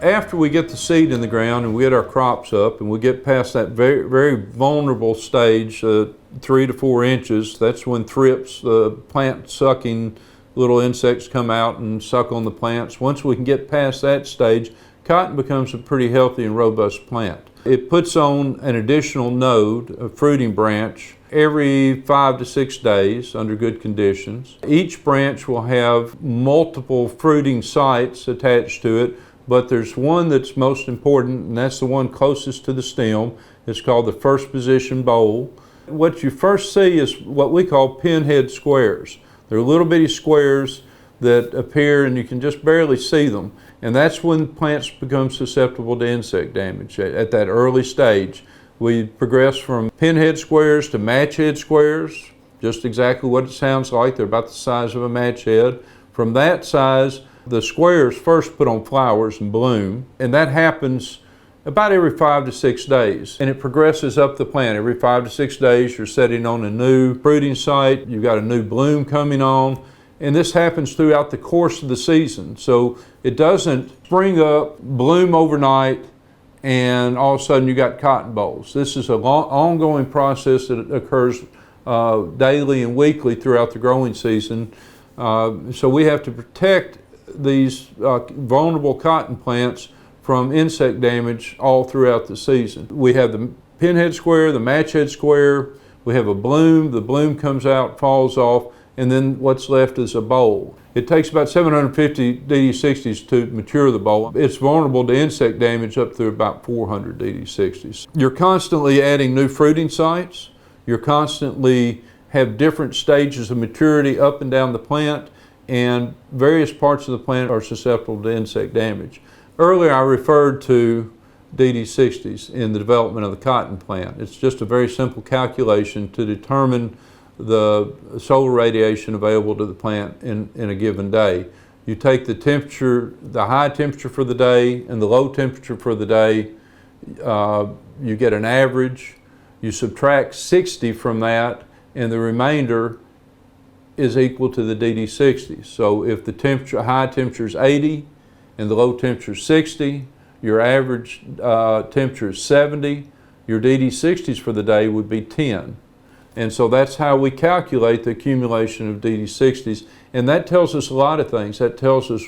After we get the seed in the ground and we get our crops up and we get past that very, very vulnerable stage, 3 to 4 inches, that's when thrips, the plant sucking little insects come out and suck on the plants. Once we can get past that stage, cotton becomes a pretty healthy and robust plant. It puts on an additional node, a fruiting branch, every 5 to 6 days under good conditions. Each branch will have multiple fruiting sites attached to it, but there's one that's most important, and that's the one closest to the stem. It's called the first position bowl. What you first see is what we call pinhead squares. They're little bitty squares that appear and you can just barely see them. And that's when plants become susceptible to insect damage at that early stage. We progress from pinhead squares to match head squares, just exactly what it sounds like. They're about the size of a match head. From that size, the squares first put on flowers and bloom, and that happens about every 5 to 6 days. And it progresses up the plant. Every 5 to 6 days, you're setting on a new fruiting site, you've got a new bloom coming on, and this happens throughout the course of the season. So it doesn't spring up, bloom overnight, and all of a sudden you got cotton bolls. This is an ongoing process that occurs daily and weekly throughout the growing season. So we have to protect these vulnerable cotton plants from insect damage all throughout the season. We have the pinhead square, the match head square, we have a bloom, the bloom comes out, falls off, and then what's left is a bowl. It takes about 750 DD60s to mature the bowl. It's vulnerable to insect damage up to about 400 DD60s. You're constantly adding new fruiting sites. You're constantly have different stages of maturity up and down the plant, and various parts of the plant are susceptible to insect damage. Earlier I referred to DD60s in the development of the cotton plant. It's just a very simple calculation to determine the solar radiation available to the plant in a given day. You take the temperature, the high temperature for the day and the low temperature for the day, you get an average. You subtract 60 from that, and the remainder is equal to the DD60. So if the high temperature is 80 and the low temperature is 60, your average temperature is 70, your DD60s for the day would be 10. And so that's how we calculate the accumulation of DD60s. And that tells us a lot of things. That tells us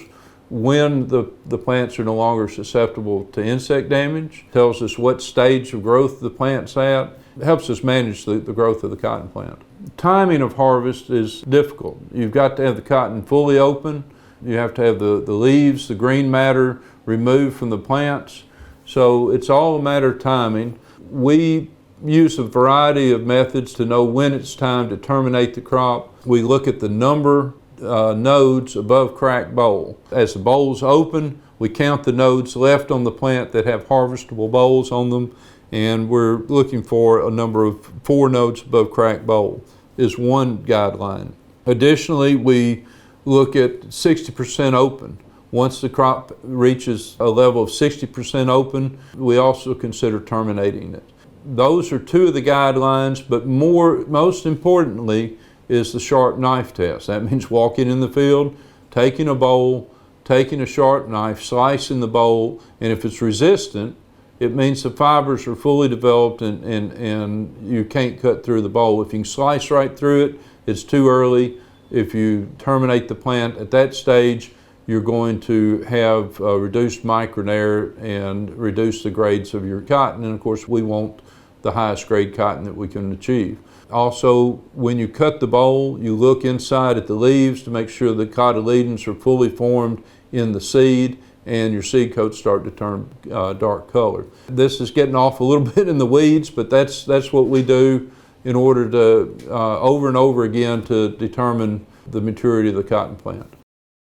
when the plants are no longer susceptible to insect damage, tells us what stage of growth the plant's at. It helps us manage the growth of the cotton plant. Timing of harvest is difficult. You've got to have the cotton fully open. You have to have the leaves, the green matter removed from the plants. So it's all a matter of timing. We use a variety of methods to know when it's time to terminate the crop. We look at the number nodes above cracked bowl. As the bowls open, we count the nodes left on the plant that have harvestable bolls on them, and we're looking for a number of 4 nodes above cracked bowl is one guideline. Additionally, we look at 60% open. Once the crop reaches a level of 60% open, we also consider terminating it. Those are 2 of the guidelines, but most importantly is the sharp knife test. That means walking in the field, taking a bowl, taking a sharp knife, slicing the bowl, and if it's resistant, it means the fibers are fully developed and you can't cut through the bowl. If you can slice right through it, it's too early. If you terminate the plant at that stage, you're going to have reduced micronair and reduce the grades of your cotton. And of course, we want the highest grade cotton that we can achieve. Also, when you cut the bowl, you look inside at the leaves to make sure the cotyledons are fully formed in the seed and your seed coats start to turn dark color. This is getting off a little bit in the weeds, but that's what we do in order to over and over again to determine the maturity of the cotton plant.